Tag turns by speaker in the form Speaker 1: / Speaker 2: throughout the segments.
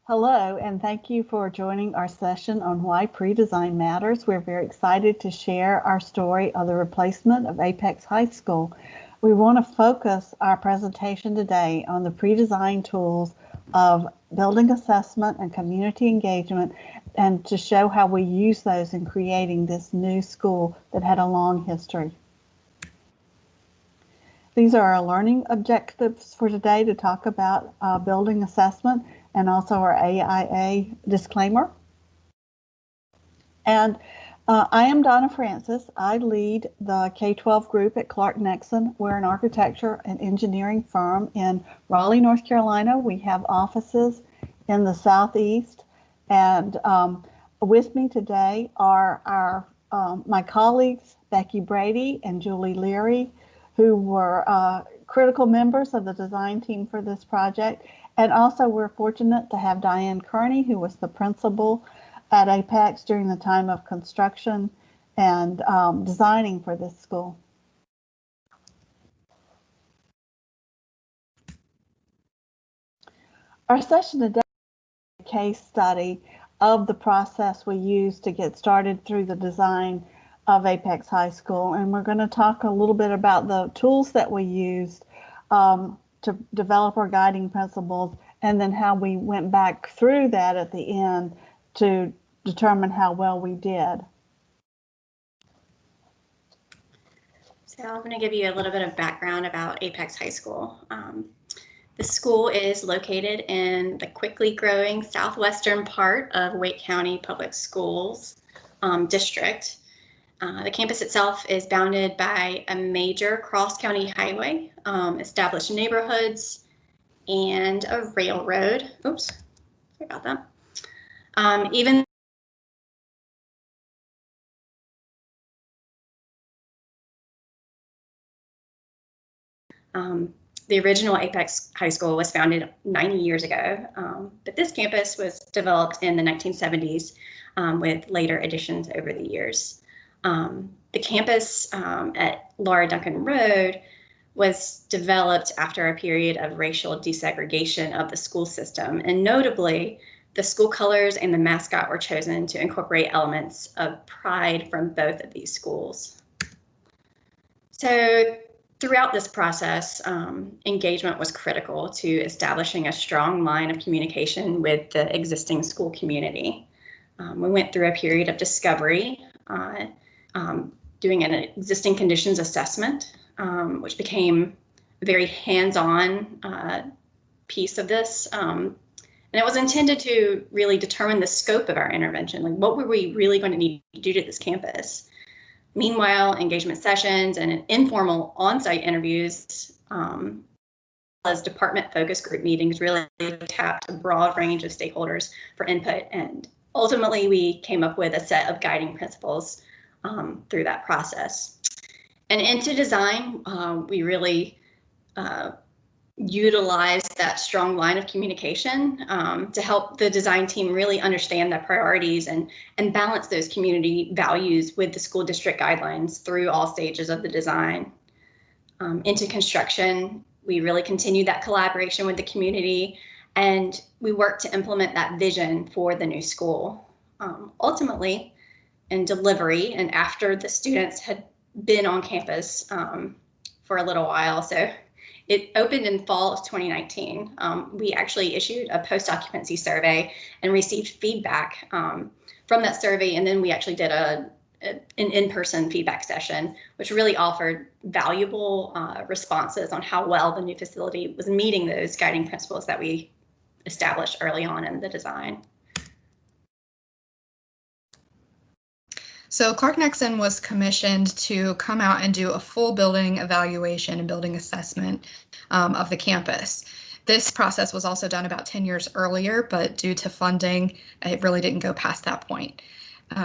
Speaker 1: Hello, and thank you for joining our session on why pre-design matters. We're very excited to share our story of the replacement of Apex High School. We want to focus our presentation today on the pre-design tools of building assessment and community engagement, and to show how we use those in creating this new school that had a long history. These are our learning objectives for today to talk about building assessment, and also our AIA disclaimer. And I am Donna Francis. I lead the K-12 group at Clark Nexen. We're an architecture and engineering firm in Raleigh, North Carolina. We have offices in the Southeast. And with me today are my colleagues, Becky Brady and Julie Leary, who were critical members of the design team for this project. And also we're fortunate to have Diane Kearney, who was the principal at Apex during the time of construction and designing for this school. Our session today is a case study of the process we used to get started through the design of Apex High School. And we're going to talk a little bit about the tools that we used to develop our guiding principles, and then how we went back through that at the end to determine how well we did.
Speaker 2: So I'm going to give you a little bit of background about Apex High School. The school is located in the quickly growing southwestern part of Wake County Public Schools district. The campus itself is bounded by a major cross-county highway, established neighborhoods, and a railroad. Oops, sorry about that. Even the original Apex High School was founded 90 years ago, but this campus was developed in the 1970s with later additions over the years. The campus at Laura Duncan Road was developed after a period of racial desegregation of the school system, and notably, the school colors and the mascot were chosen to incorporate elements of pride from both of these schools. So throughout this process, engagement was critical to establishing a strong line of communication with the existing school community. We went through a period of discovery, doing an existing conditions assessment, which became a very hands-on piece of this. And it was intended to really determine the scope of our intervention. Like, what were we really going to need to do to this campus? Meanwhile, engagement sessions and informal on-site interviews, as department focus group meetings, really tapped a broad range of stakeholders for input. And ultimately, we came up with a set of guiding principles through that process. And into design, we really utilized that strong line of communication to help the design team really understand the priorities and balance those community values with the school district guidelines through all stages of the design. Into construction, we really continued that collaboration with the community, and we worked to implement that vision for the new school. Ultimately, in delivery, and after the students had been on campus for a little while, so it opened in fall of 2019. We actually issued a post-occupancy survey and received feedback from that survey, and then we actually did an in-person feedback session, which really offered valuable responses on how well the new facility was meeting those guiding principles that we established early on in the design.
Speaker 3: So Clark Nexen was commissioned to come out and do a full building evaluation and building assessment of the campus. This process was also done about 10 years earlier, but due to funding, it really didn't go past that point.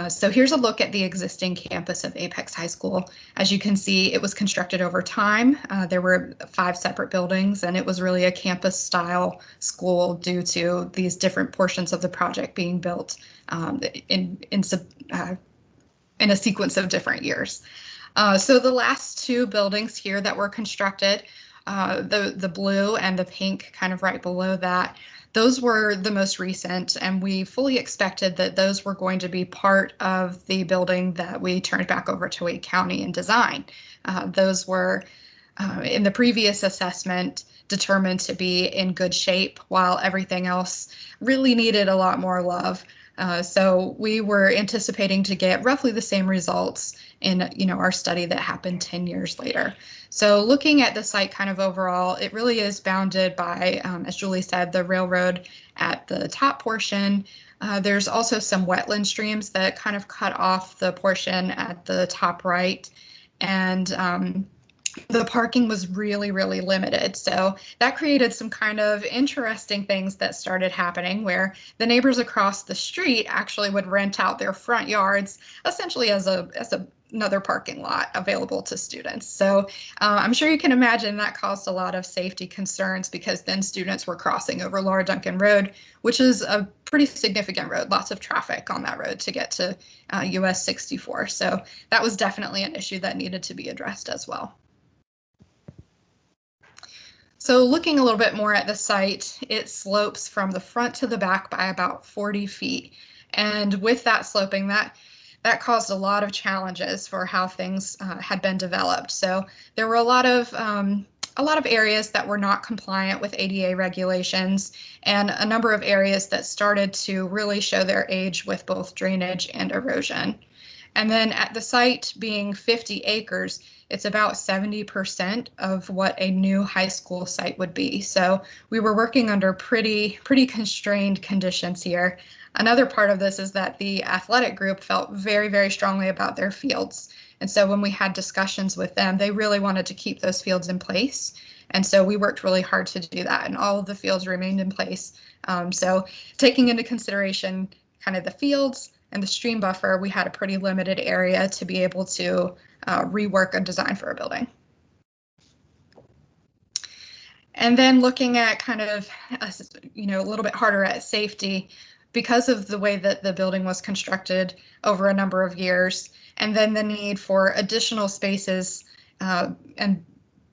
Speaker 3: So here's a look at the existing campus of Apex High School. As you can see, it was constructed over time. There were 5 separate buildings, and it was really a campus style school due to these different portions of the project being built in a sequence of different years. So the last 2 buildings here that were constructed the blue and the pink kind of right below that, those were the most recent, and we fully expected that those were going to be part of the building that we turned back over to Wake County in design. Those were, in the previous assessment, determined to be in good shape, while everything else really needed a lot more love. So we were anticipating to get roughly the same results in our study that happened 10 years later. So looking at the site kind of overall, it really is bounded by, as Julie said, the railroad at the top portion. There's also some wetland streams that kind of cut off the portion at the top right. And the parking was really, really limited. So that created some kind of interesting things that started happening where the neighbors across the street actually would rent out their front yards essentially as another parking lot available to students. So I'm sure you can imagine that caused a lot of safety concerns, because then students were crossing over Laura Duncan Road, which is a pretty significant road, lots of traffic on that road to get to US 64. So that was definitely an issue that needed to be addressed as well. So looking a little bit more at the site, it slopes from the front to the back by about 40 feet. And with that sloping, that caused a lot of challenges for how things had been developed. So there were a lot of areas that were not compliant with ADA regulations, and a number of areas that started to really show their age with both drainage and erosion. And then at the site being 50 acres, it's about 70% of what a new high school site would be. So we were working under pretty constrained conditions here. Another part of this is that the athletic group felt very, very strongly about their fields. And so when we had discussions with them, they really wanted to keep those fields in place. And so we worked really hard to do that, and all of the fields remained in place. So taking into consideration kind of the fields and the stream buffer, we had a pretty limited area to be able to rework a design for a building. And then looking at kind of, a little bit harder at safety, because of the way that the building was constructed over a number of years, and then the need for additional spaces and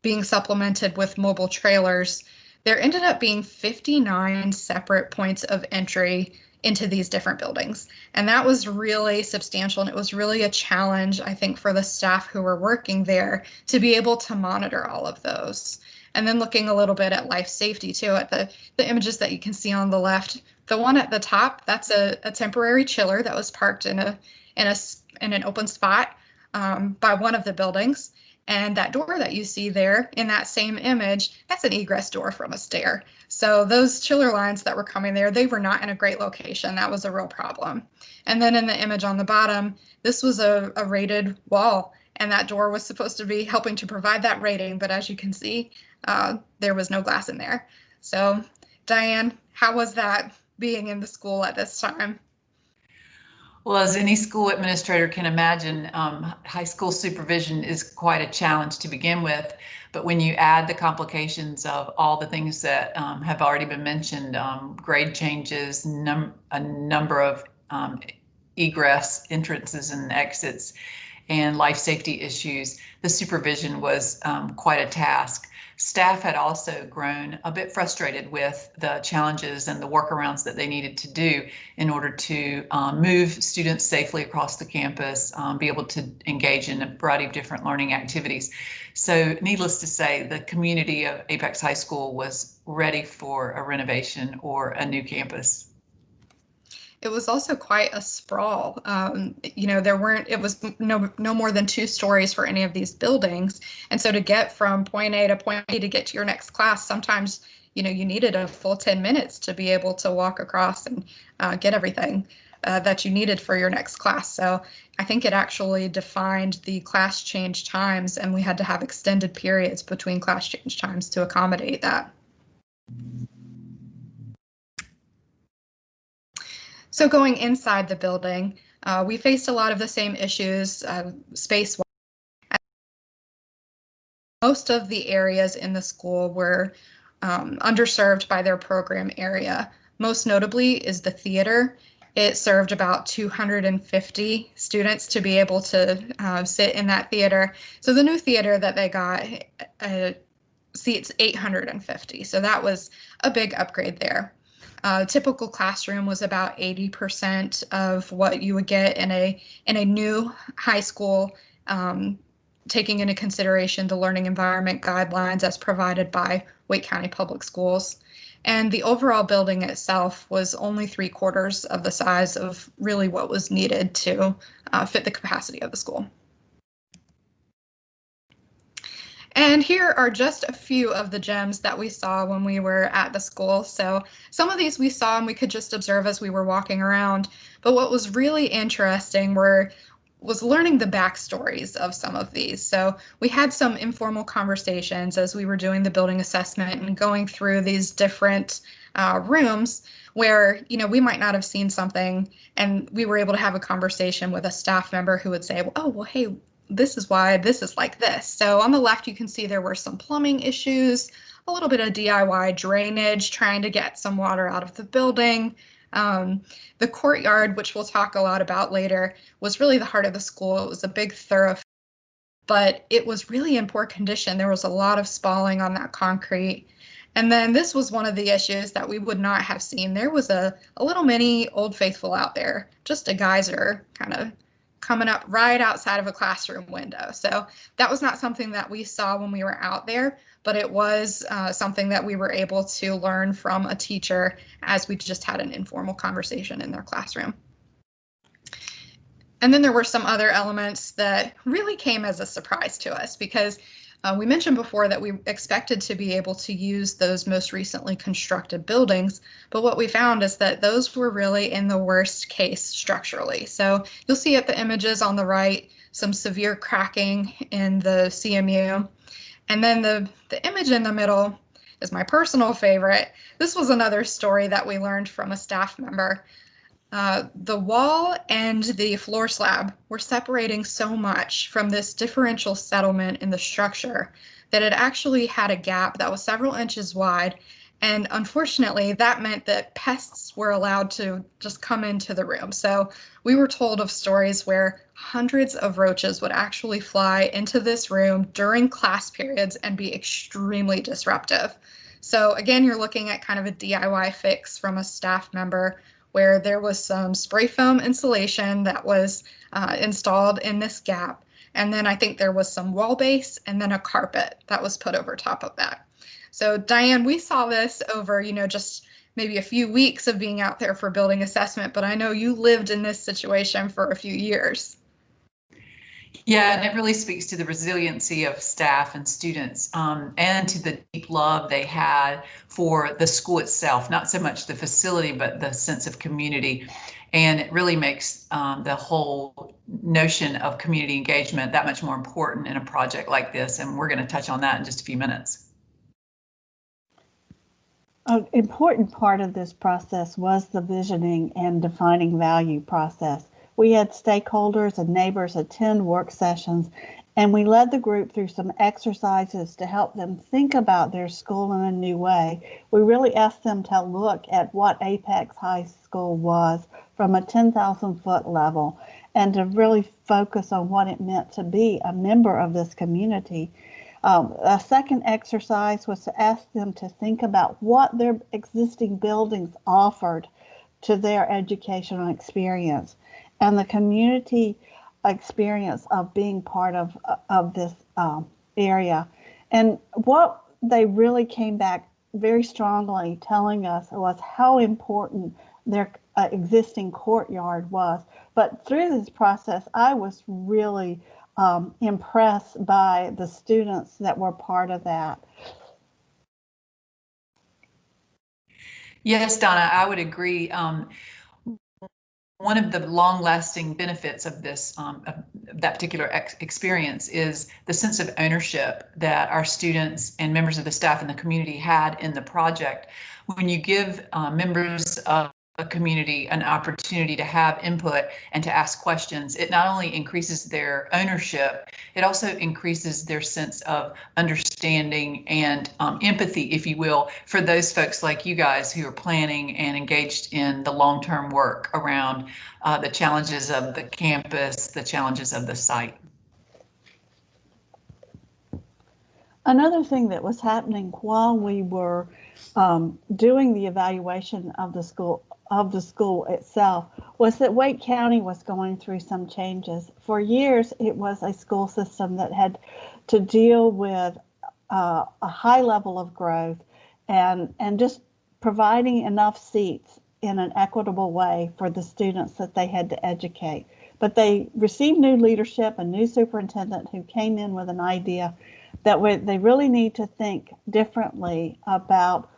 Speaker 3: being supplemented with mobile trailers, there ended up being 59 separate points of entry into these different buildings. And that was really substantial, and it was really a challenge, I think, for the staff who were working there to be able to monitor all of those. And then looking a little bit at life safety too, at the images that you can see on the left, the one at the top, that's a temporary chiller that was parked in an open spot by one of the buildings. And that door that you see there in that same image, that's an egress door from a stair. So those chiller lines that were coming there, they were not in a great location. That was a real problem. And then in the image on the bottom, this was a rated wall, and that door was supposed to be helping to provide that rating. But as you can see, there was no glass in there. So Diane, how was that being in the school at this time?
Speaker 4: Well, as any school administrator can imagine, high school supervision is quite a challenge to begin with. But when you add the complications of all the things that have already been mentioned, grade changes, a number of egress entrances and exits, and life safety issues, the supervision was quite a task. Staff had also grown a bit frustrated with the challenges and the workarounds that they needed to do in order to move students safely across the campus, be able to engage in a variety of different learning activities. So needless to say, the community of Apex High School was ready for a renovation or a new campus.
Speaker 3: It was also quite a sprawl. It was no more than 2 stories for any of these buildings. And so to get from point A to point B to get to your next class, sometimes, you needed a full 10 minutes to be able to walk across and get everything that you needed for your next class. So I think it actually defined the class change times, and we had to have extended periods between class change times to accommodate that. So going inside the building, we faced a lot of the same issues space-wise. Most of the areas in the school were underserved by their program area. Most notably is the theater. It served about 250 students to be able to sit in that theater. So the new theater that they got seats 850. So that was a big upgrade there. Typical classroom was about 80% of what you would get in a new high school, taking into consideration the learning environment guidelines as provided by Wake County Public Schools. And the overall building itself was only 3/4 of the size of really what was needed to fit the capacity of the school. And here are just a few of the gems that we saw when we were at the school. So some of these we saw and we could just observe as we were walking around. But what was really interesting was learning the backstories of some of these. So we had some informal conversations as we were doing the building assessment and going through these different rooms where, you know, we might not have seen something and we were able to have a conversation with a staff member who would say, well, hey, this is why this is like this. So on the left, you can see there were some plumbing issues, a little bit of DIY drainage, trying to get some water out of the building. The courtyard, which we'll talk a lot about later, was really the heart of the school. It was a big thoroughfare, but it was really in poor condition. There was a lot of spalling on that concrete. And then this was one of the issues that we would not have seen. There was a little mini Old Faithful out there, just a geyser kind of coming up right outside of a classroom window. So that was not something that we saw when we were out there, but it was something that we were able to learn from a teacher as we just had an informal conversation in their classroom. And then there were some other elements that really came as a surprise to us because we mentioned before that we expected to be able to use those most recently constructed buildings, but what we found is that those were really in the worst case structurally. So you'll see at the images on the right, some severe cracking in the CMU. And then the image in the middle is my personal favorite. This was another story that we learned from a staff member. The wall and the floor slab were separating so much from this differential settlement in the structure that it actually had a gap that was several inches wide. And unfortunately, that meant that pests were allowed to just come into the room. So we were told of stories where hundreds of roaches would actually fly into this room during class periods and be extremely disruptive. So again, you're looking at kind of a DIY fix from a staff member where there was some spray foam insulation that was installed in this gap. And then I think there was some wall base and then a carpet that was put over top of that. So Diane, we saw this over, just maybe a few weeks of being out there for building assessment, but I know you lived in this situation for a few years.
Speaker 4: Yeah, and it really speaks to the resiliency of staff and students and to the deep love they had for the school itself, not so much the facility, but the sense of community. And it really makes the whole notion of community engagement that much more important in a project like this. And we're going to touch on that in just a few minutes.
Speaker 1: An important part of this process was the visioning and defining value process. We had stakeholders and neighbors attend work sessions, and we led the group through some exercises to help them think about their school in a new way. We really asked them to look at what Apex High School was from a 10,000-foot level and to really focus on what it meant to be a member of this community. A second exercise was to ask them to think about what their existing buildings offered to their educational experience and the community experience of being part of this area. And what they really came back very strongly telling us was how important their existing courtyard was. But through this process, I was really impressed by the students that were part of that.
Speaker 4: Yes, Donna, I would agree. One of the long-lasting benefits of this, of that particular experience is the sense of ownership that our students and members of the staff and the community had in the project. When you give members of a community an opportunity to have input and to ask questions, it not only increases their ownership, it also increases their sense of understanding and empathy, if you will, for those folks like you guys who are planning and engaged in the long-term work around the challenges of the campus, the challenges of the site.
Speaker 1: Another thing that was happening while we were doing the evaluation of the school itself was that Wake County was going through some changes. For years, it was a school system that had to deal with a high level of growth and just providing enough seats in an equitable way for the students that they had to educate. But they received new leadership, a new superintendent who came in with an idea that they really need to think differently about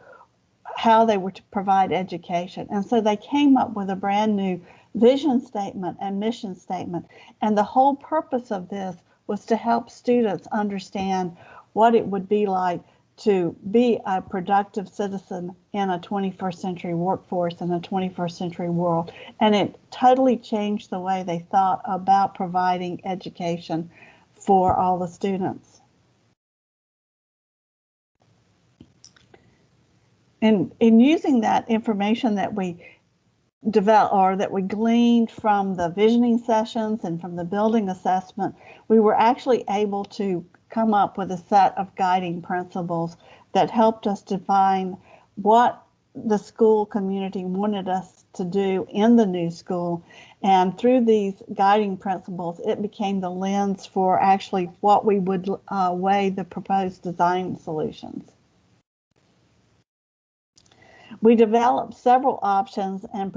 Speaker 1: how they were to provide education. And so they came up with a brand new vision statement and mission statement. And the whole purpose of this was to help students understand what it would be like to be a productive citizen in a 21st century workforce in a 21st century world. And it totally changed the way they thought about providing education for all the students. And in using that information that we developed or that we gleaned from the visioning sessions and from the building assessment, we were actually able to come up with a set of guiding principles that helped us define what the school community wanted us to do in the new school. And through these guiding principles, it became the lens for actually what we would weigh the proposed design solutions. We developed several options and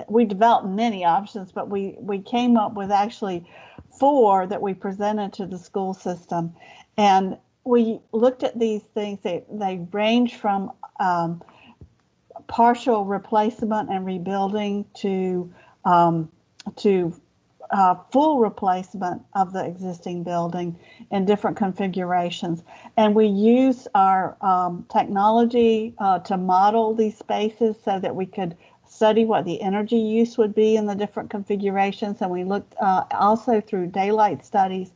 Speaker 1: we developed many options, but we came up with actually 4 that we presented to the school system. And we looked at these things, they range from partial replacement and rebuilding to full replacement of the existing building in different configurations. And we use our technology to model these spaces so that we could study what the energy use would be in the different configurations. And we looked also through daylight studies.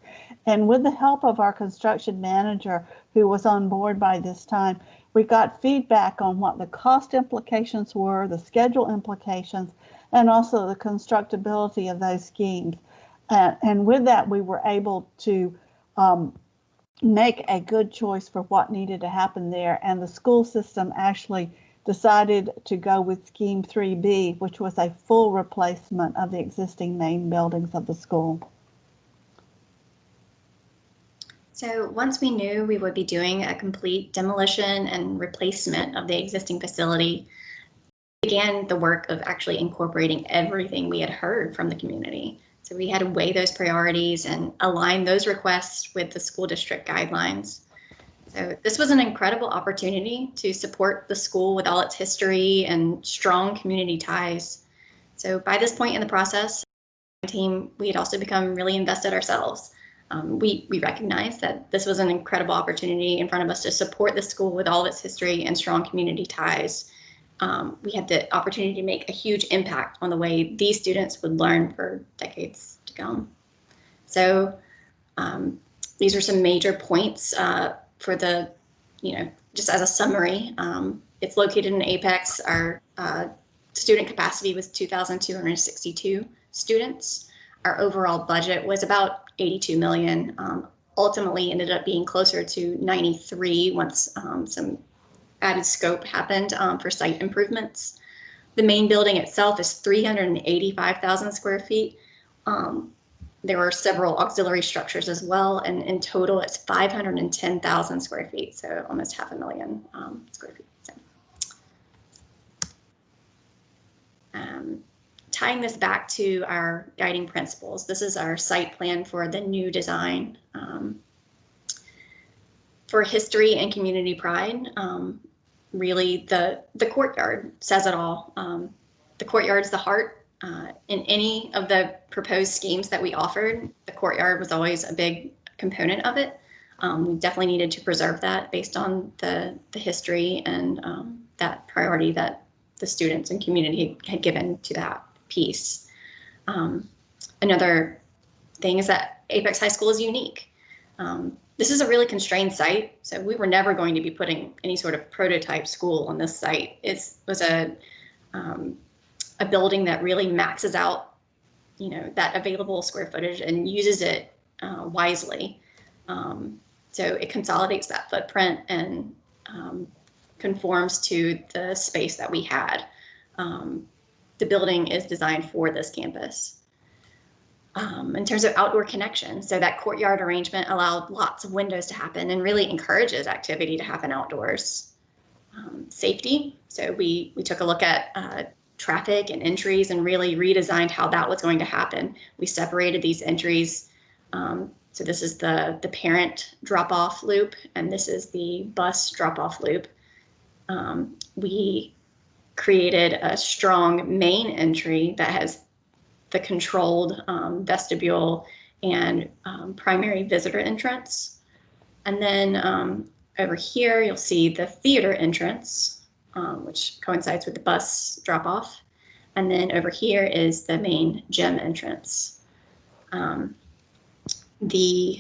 Speaker 1: And with the help of our construction manager, who was on board by this time, we got feedback on what the cost implications were, the schedule implications, and also the constructability of those schemes. And with that, we were able to make a good choice for what needed to happen there. And the school system actually decided to go with Scheme 3B, which was a full replacement of the existing main buildings of the school.
Speaker 2: So once we knew we would be doing a complete demolition and replacement of the existing facility, we began the work of actually incorporating everything we had heard from the community. So we had to weigh those priorities and align those requests with the school district guidelines. So this was an incredible opportunity to support the school with all its history and strong community ties. So by this point in the process, the team, we had also become really invested ourselves. We recognized that this was an incredible opportunity in front of us to support the school with all of its history and strong community ties. We had the opportunity to make a huge impact on the way these students would learn for decades to come. So these are some major points for the, just as a summary. It's located in Apex. Our student capacity was 2,262 students. Our overall budget was about 82 million. Ultimately ended up being closer to 93 once some added scope happened for site improvements. The main building itself is 385,000 square feet. There were several auxiliary structures as well, and in total it's 510,000 square feet, so almost 500,000 square feet. So, tying this back to our guiding principles, this is our site plan for the new design. For history and community pride, really the courtyard says it all. The courtyard's the heart. In any of the proposed schemes that we offered, the courtyard was always a big component of it. We definitely needed to preserve that based on the history and that priority that the students and community had given to that piece. Another thing is that Apex High School is unique. This is a really constrained site, so we were never going to be putting any sort of prototype school on this site. It was a building that really maxes out, that available square footage and uses it wisely. So it consolidates that footprint and conforms to the space that we had. The building is designed for this campus. In terms of outdoor connection, so that courtyard arrangement allowed lots of windows to happen and really encourages activity to happen outdoors. Safety, so we took a look at traffic and entries and really redesigned how that was going to happen. We separated these entries. So this is the parent drop-off loop, and this is the bus drop-off loop. We created a strong main entry that has the controlled vestibule and primary visitor entrance. And then over here, you'll see the theater entrance, which coincides with the bus drop-off. And then over here is the main gym entrance. The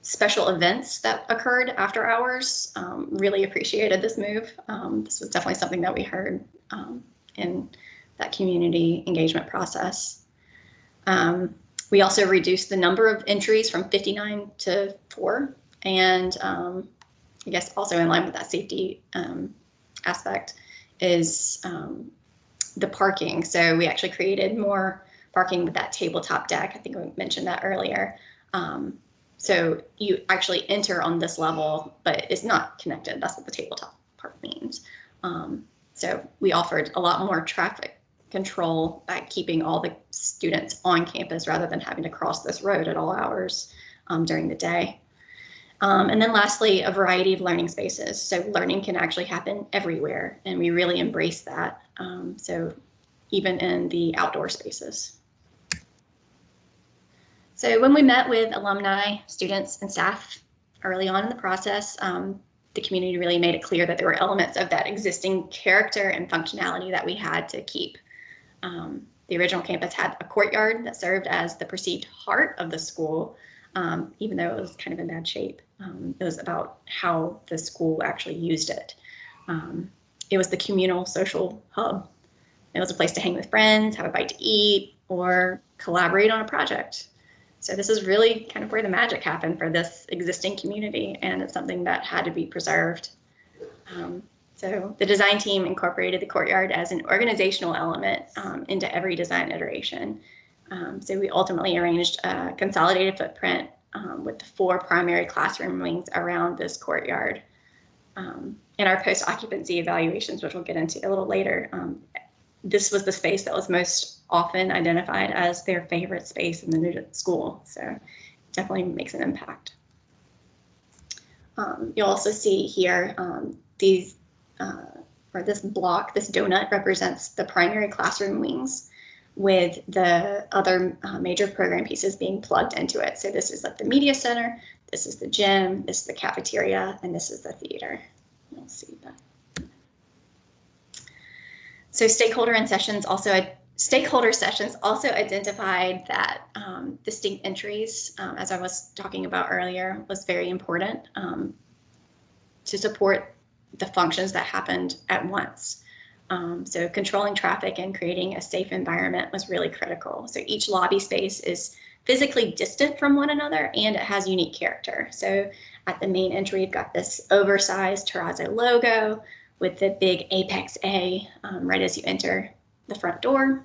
Speaker 2: special events that occurred after hours really appreciated this move. This was definitely something that we heard in that community engagement process. We also reduced the number of entries from 59 to 4. And I guess also in line with that safety aspect is the parking. So we actually created more parking with that tabletop deck. I think we mentioned that earlier. So you actually enter on this level, but it's not connected. That's what the tabletop part means. So we offered a lot more traffic control by keeping all the students on campus rather than having to cross this road at all hours during the day. And then lastly, a variety of learning spaces. So learning can actually happen everywhere, and we really embrace that. So even in the outdoor spaces. So when we met with alumni, students, and staff early on in the process, the community really made it clear that there were elements of that existing character and functionality that we had to keep. The original campus had a courtyard that served as the perceived heart of the school, even though it was kind of in bad shape. It was about how the school actually used it. It was the communal social hub. It was a place to hang with friends, have a bite to eat, or collaborate on a project. So this is really kind of where the magic happened for this existing community, and it's something that had to be preserved. So the design team incorporated the courtyard as an organizational element into every design iteration. So we ultimately arranged a consolidated footprint with the 4 primary classroom wings around this courtyard. In our post-occupancy evaluations, which we'll get into a little later, this was the space that was most often identified as their favorite space in the new school. So it definitely makes an impact. You'll also see here these, or this block, this donut represents the primary classroom wings with the other major program pieces being plugged into it. So this is like the media center, this is the gym, this is the cafeteria, and this is the theater. You'll see that. So stakeholder sessions also identified that distinct entries, as I was talking about earlier, was very important to support the functions that happened at once. So controlling traffic and creating a safe environment was really critical. So each lobby space is physically distant from one another, and it has unique character. So at the main entry, you've got this oversized terrazzo logo with the big Apex A right as you enter the front door.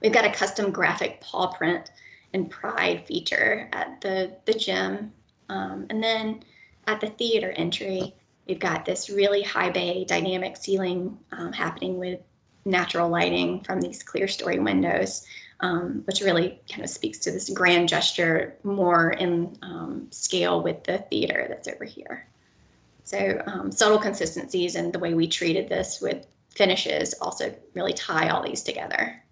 Speaker 2: We've got a custom graphic paw print and pride feature at the gym. And then at the theater entry, we've got this really high bay dynamic ceiling happening with natural lighting from these clear story windows, which really kind of speaks to this grand gesture more in scale with the theater that's over here. So subtle consistencies in the way we treated this with finishes also really tie all these together.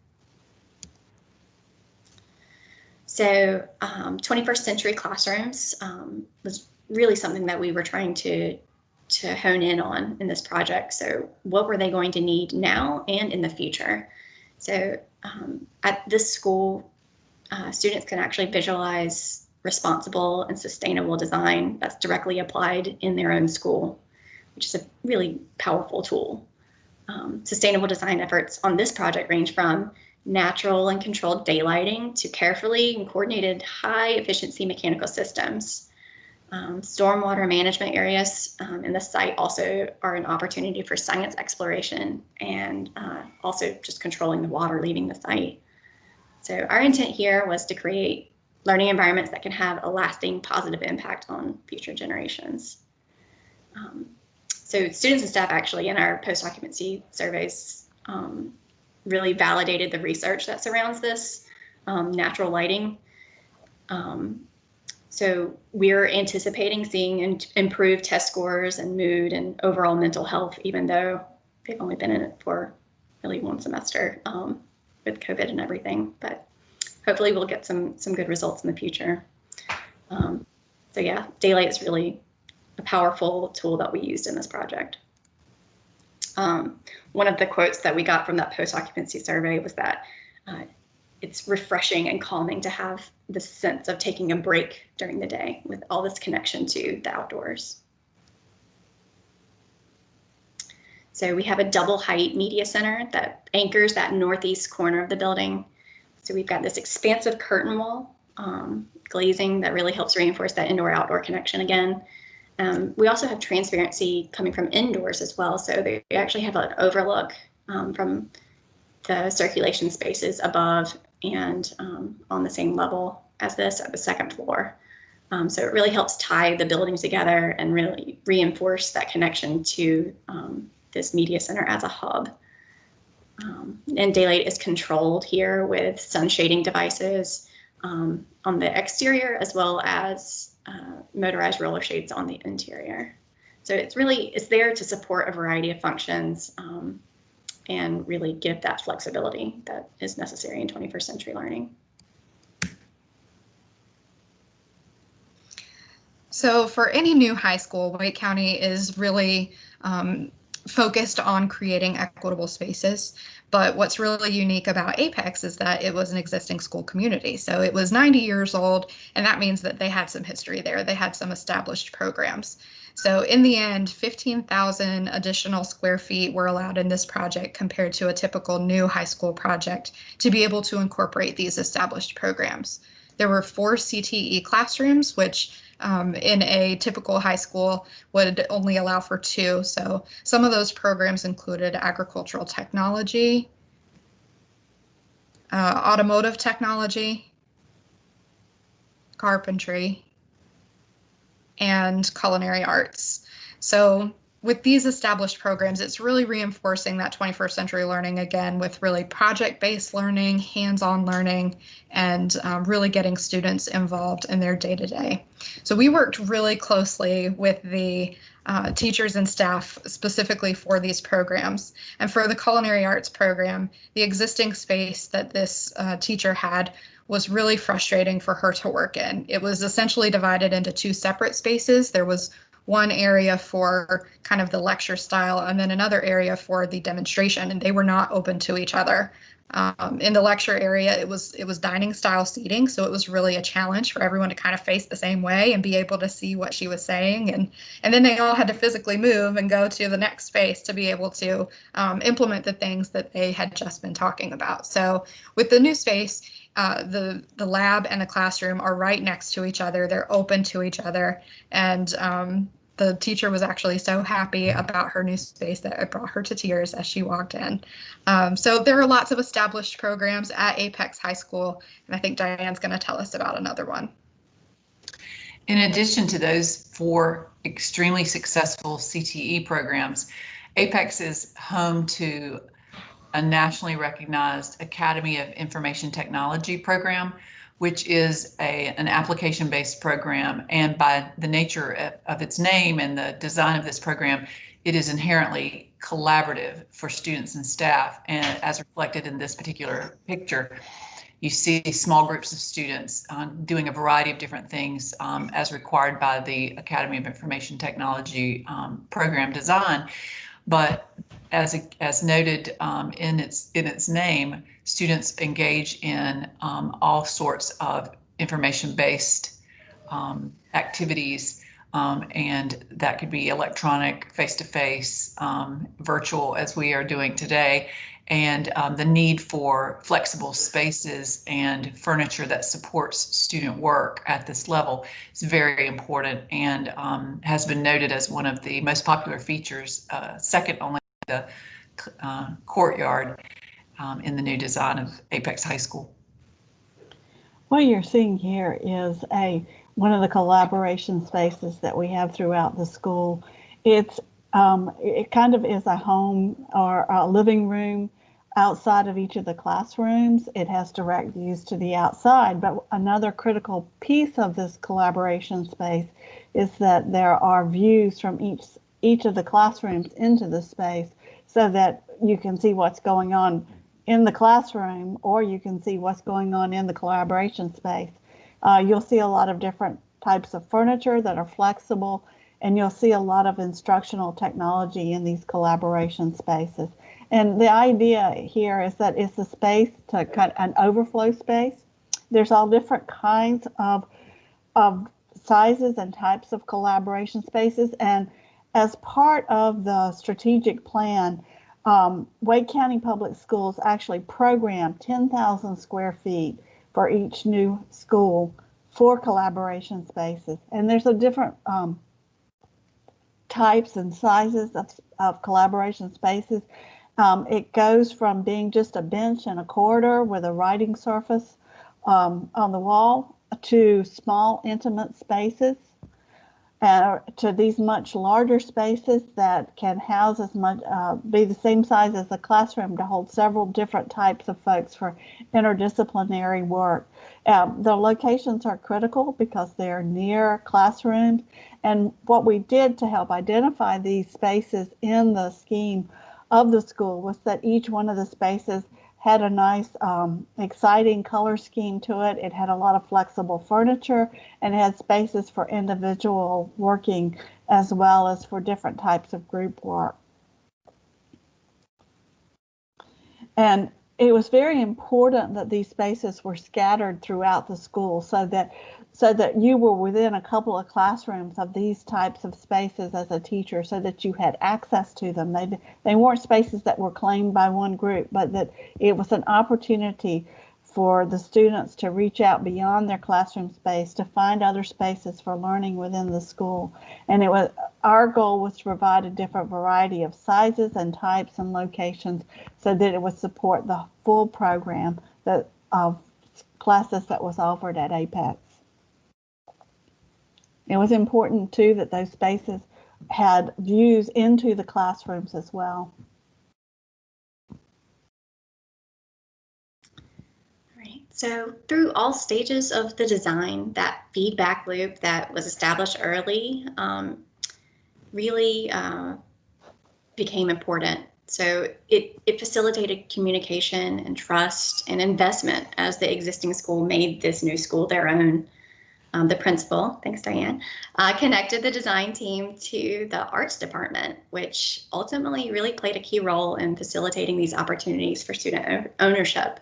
Speaker 2: So 21st century classrooms was really something that we were trying to hone in on in this project. So what were they going to need now and in the future? So at this school, students can actually visualize responsible and sustainable design that's directly applied in their own school, which is a really powerful tool. Sustainable design efforts on this project range from natural and controlled daylighting to carefully and coordinated high efficiency mechanical systems. Stormwater management areas in the site also are an opportunity for science exploration and also just controlling the water leaving the site. So our intent here was to create learning environments that can have a lasting positive impact on future generations. So students and staff actually in our post-occupancy surveys really validated the research that surrounds this natural lighting. So we're anticipating seeing improved test scores and mood and overall mental health, even though they've only been in it for really one semester with COVID and everything. But hopefully we'll get some good results in the future. So yeah, daylight is really a powerful tool that we used in this project. One of the quotes that we got from that post-occupancy survey was that it's refreshing and calming to have the sense of taking a break during the day with all this connection to the outdoors. So we have a double height media center that anchors that northeast corner of the building. So we've got this expansive curtain wall glazing that really helps reinforce that indoor-outdoor connection again. We also have transparency coming from indoors as well. So they actually have an overlook from the circulation spaces above and on the same level as this at the second floor. So it really helps tie the buildings together and really reinforce that connection to this media center as a hub. And daylight is controlled here with sun shading devices on the exterior as well as motorized roller shades on the interior. So it's there to support a variety of functions and really give that flexibility that is necessary in 21st century learning.
Speaker 3: So for any new high school, Wake County is really focused on creating equitable spaces. But what's really unique about Apex is that it was an existing school community. So it was 90 years old, and that means that they had some history there. They had some established programs. So in the end, 15,000 additional square feet were allowed in this project compared to a typical new high school project to be able to incorporate these established programs. There were 4 CTE classrooms, which in a typical high school would only allow for 2. So some of those programs included agricultural technology, automotive technology, carpentry, and culinary arts. So with these established programs, it's really reinforcing that 21st century learning again with really project-based learning, hands-on learning, and really getting students involved in their day-to-day. So we worked really closely with the teachers and staff specifically for these programs. And for the culinary arts program, the existing space that this teacher had was really frustrating for her to work in. It was essentially divided into 2 separate spaces. There was one area for kind of the lecture style and then another area for the demonstration, and they were not open to each other. In the lecture area, it was dining style seating, so it was really a challenge for everyone to kind of face the same way and be able to see what she was saying. And then they all had to physically move and go to the next space to be able to implement the things that they had just been talking about. So with the new space, the lab and the classroom are right next to each other. They're open to each other, and the teacher was actually so happy about her new space that it brought her to tears as she walked in. So there are lots of established programs at Apex High School, and I think Diane's going to tell us about another one.
Speaker 4: In addition to those 4 extremely successful CTE programs, Apex is home to a nationally recognized Academy of Information Technology program, which is an application-based program. And by the nature of its name and the design of this program, it is inherently collaborative for students and staff. And as reflected in this particular picture, you see small groups of students doing a variety of different things as required by the Academy of Information Technology program design. But as noted in its name, students engage in all sorts of information-based activities, and that could be electronic, face-to-face, virtual, as we are doing today. and the need for flexible spaces and furniture that supports student work at this level is very important, and has been noted as one of the most popular features, second only to the courtyard in the new design of Apex High School.
Speaker 1: What you're seeing here is one of the collaboration spaces that we have throughout the school. It kind of is a home or a living room outside of each of the classrooms. It has direct views to the outside, but another critical piece of this collaboration space is that there are views from each of the classrooms into the space, so that you can see what's going on in the classroom, or you can see what's going on in the collaboration space. You'll see a lot of different types of furniture that are flexible, and you'll see a lot of instructional technology in these collaboration spaces. And the idea here is that it's a space to cut an overflow space. There's all different kinds of sizes and types of collaboration spaces. And as part of the strategic plan, Wake County Public Schools actually programmed 10,000 square feet for each new school for collaboration spaces. And there's a different types and sizes of collaboration spaces. It goes from being just a bench in a corridor with a writing surface on the wall to small intimate spaces, to these much larger spaces that can house as much, be the same size as a classroom to hold several different types of folks for interdisciplinary work. The locations are critical because they're near classrooms. And what we did to help identify these spaces in the scheme of the school was that each one of the spaces had a nice, exciting color scheme to it. It had a lot of flexible furniture, and it had spaces for individual working as well as for different types of group work. And it was very important that these spaces were scattered throughout the school so that you were within a couple of classrooms of these types of spaces as a teacher, so that you had access to them. They weren't spaces that were claimed by one group, but that it was an opportunity for the students to reach out beyond their classroom space to find other spaces for learning within the school. And our goal was to provide a different variety of sizes and types and locations so that it would support the full program of classes that was offered at Apex. It was important too that those spaces had views into the classrooms as well.
Speaker 2: Right. So through all stages of the design, that feedback loop that was established early really became important. So it facilitated communication and trust and investment as the existing school made this new school their own. The principal, thanks Diane, connected the design team to the arts department, which ultimately really played a key role in facilitating these opportunities for student ownership.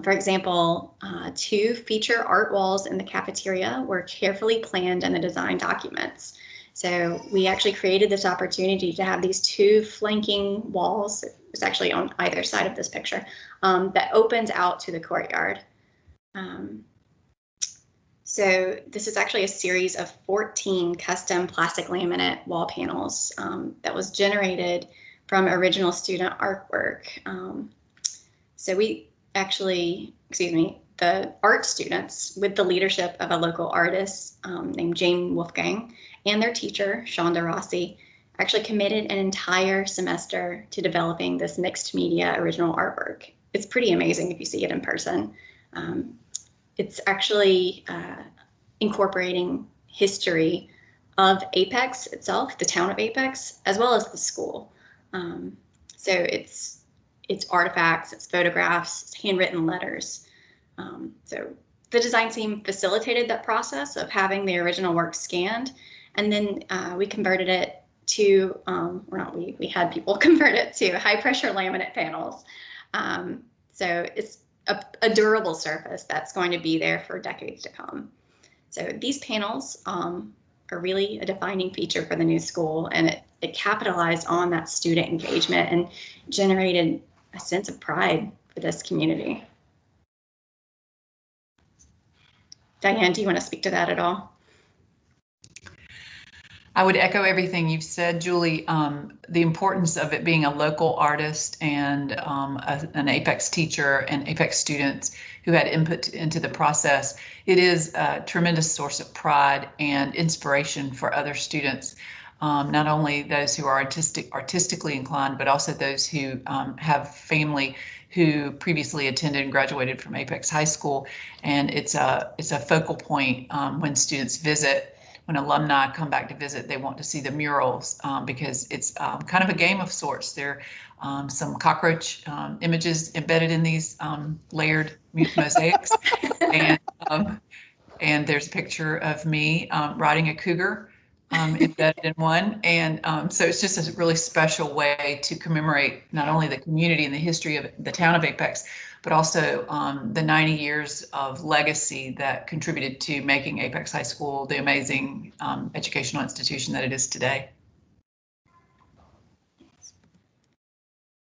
Speaker 2: For example, 2 feature art walls in the cafeteria were carefully planned in the design documents. So we actually created this opportunity to have these 2 flanking walls, it's actually on either side of this picture, that opens out to the courtyard. So this is actually a series of 14 custom plastic laminate wall panels that was generated from original student artwork. So we actually, the art students, with the leadership of a local artist named Jane Wolfgang and their teacher, Shonda Rossi, actually committed an entire semester to developing this mixed media original artwork. It's pretty amazing if you see it in person. It's actually incorporating history of Apex itself, the town of Apex, as well as the school. So it's artifacts, it's photographs, it's handwritten letters. So the design team facilitated that process of having the original work scanned, and then we converted it to, we had people convert it to high pressure laminate panels. So it's a durable surface that's going to be there for decades to come. So these panels are really a defining feature for the new school, and it capitalized on that student engagement and generated a sense of pride for this community. Diane, do you want to speak to that at all?
Speaker 4: I would echo everything you've said, Julie. The importance of it being a local artist and an Apex teacher and Apex students who had input into the process. It is a tremendous source of pride and inspiration for other students, not only those who are artistically inclined, but also those who have family who previously attended and graduated from Apex High School. And it's a focal point when students visit. When alumni come back to visit, they want to see the murals because it's kind of a game of sorts. There are some cockroach images embedded in these layered mosaics. And there's a picture of me riding a cougar embedded in one. And so it's just a really special way to commemorate not only the community and the history of the town of Apex, but also the 90 years of legacy that contributed to making Apex High School the amazing educational institution that it is today.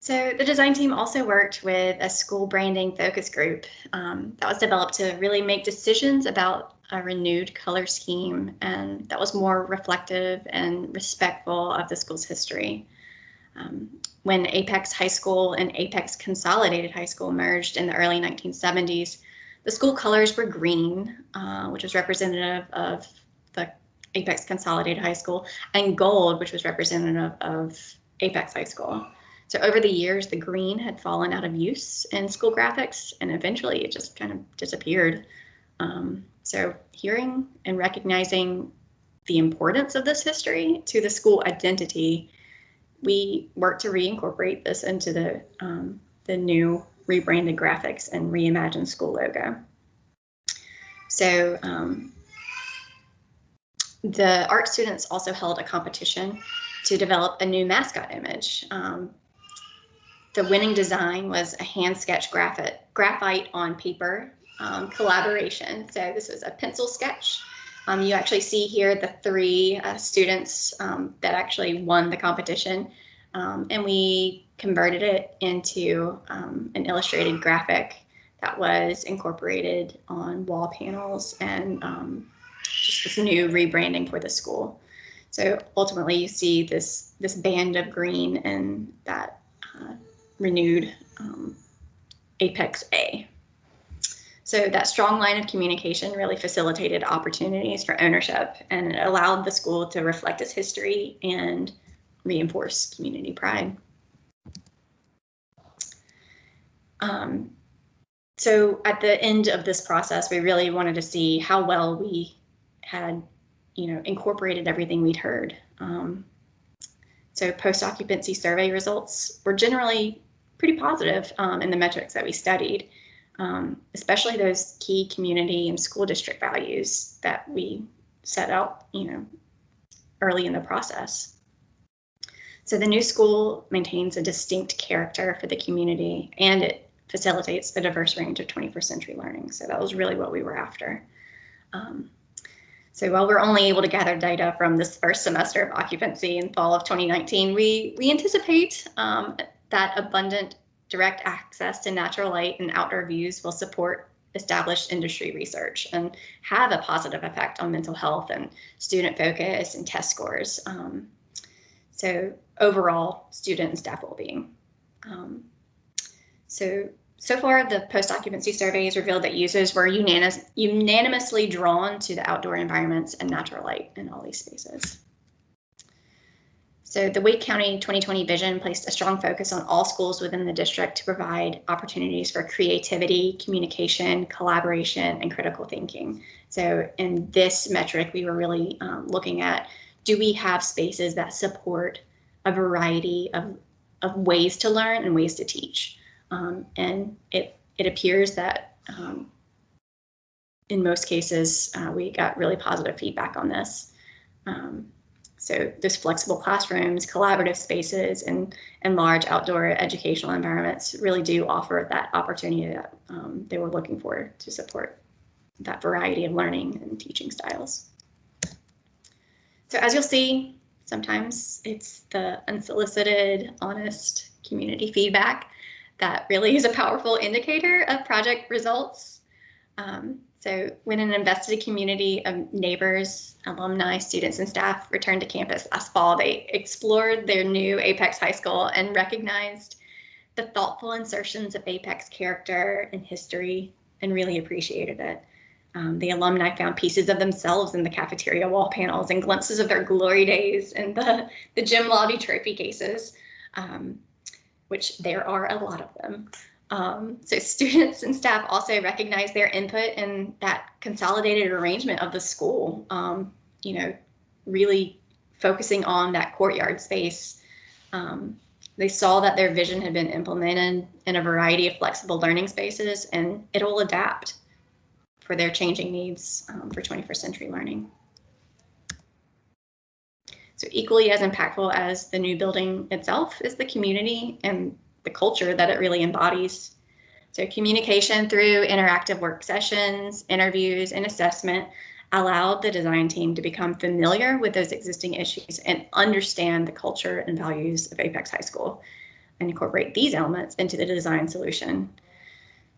Speaker 2: So the design team also worked with a school branding focus group that was developed to really make decisions about a renewed color scheme, and that was more reflective and respectful of the school's history. When Apex High School and Apex Consolidated High School merged in the early 1970s, the school colors were green, which was representative of the Apex Consolidated High School, and gold, which was representative of Apex High School. So over the years, the green had fallen out of use in school graphics, and eventually it just kind of disappeared. So hearing and recognizing the importance of this history to the school identity, we worked to reincorporate this into the new rebranded graphics and reimagined school logo. So the art students also held a competition to develop a new mascot image. The winning design was a hand-sketched graphite on paper collaboration. So this was a pencil sketch. You actually see here the three students that actually won the competition, and we converted it into an illustrated graphic that was incorporated on wall panels and just this new rebranding for the school. So ultimately you see this band of green and that renewed Apex A. So that strong line of communication really facilitated opportunities for ownership, and it allowed the school to reflect its history and reinforce community pride. So at the end of this process, we really wanted to see how well we had, incorporated everything we'd heard. So post-occupancy survey results were generally pretty positive in the metrics that we studied, especially those key community and school district values that we set out, early in the process. So the new school maintains a distinct character for the community, and it facilitates the diverse range of 21st century learning. So that was really what we were after. So while we're only able to gather data from this first semester of occupancy in fall of 2019, we anticipate that abundant direct access to natural light and outdoor views will support established industry research and have a positive effect on mental health and student focus and test scores. So overall, student and staff well-being. So far, the post-occupancy surveys revealed that users were unanimously drawn to the outdoor environments and natural light in all these spaces. So the Wake County 2020 vision placed a strong focus on all schools within the district to provide opportunities for creativity, communication, collaboration, and critical thinking. So in this metric, we were really looking at, do we have spaces that support a variety of ways to learn and ways to teach? And it appears that in most cases, we got really positive feedback on this. So there's flexible classrooms, collaborative spaces, and large outdoor educational environments really do offer that opportunity that they were looking for to support that variety of learning and teaching styles. So as you'll see, sometimes it's the unsolicited, honest community feedback that really is a powerful indicator of project results. So when an invested community of neighbors, alumni, students, and staff returned to campus last fall, they explored their new Apex High School and recognized the thoughtful insertions of Apex character and history and really appreciated it. The alumni found pieces of themselves in the cafeteria wall panels and glimpses of their glory days in the gym lobby trophy cases, which there are a lot of them. So students and staff also recognize their input in that consolidated arrangement of the school, you know, really focusing on that courtyard space. They saw that their vision had been implemented in a variety of flexible learning spaces, and it will adapt for their changing needs for 21st century learning. So equally as impactful as the new building itself is the community and the culture that it really embodies. So communication through interactive work sessions, interviews, and assessment allowed the design team to become familiar with those existing issues and understand the culture and values of Apex High School and incorporate these elements into the design solution.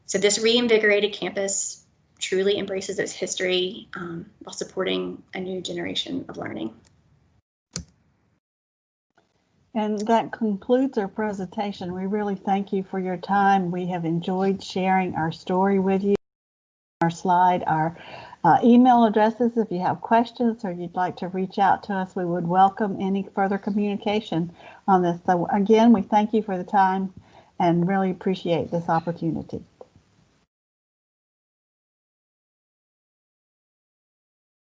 Speaker 2: So this reinvigorated campus truly embraces its history while supporting a new generation of learning.
Speaker 1: And that concludes our presentation. We really thank you for your time. We have enjoyed sharing our story with you. Our slide, our email addresses. If you have questions or you'd like to reach out to us, we would welcome any further communication on this. So again, we thank you for the time and really appreciate this opportunity.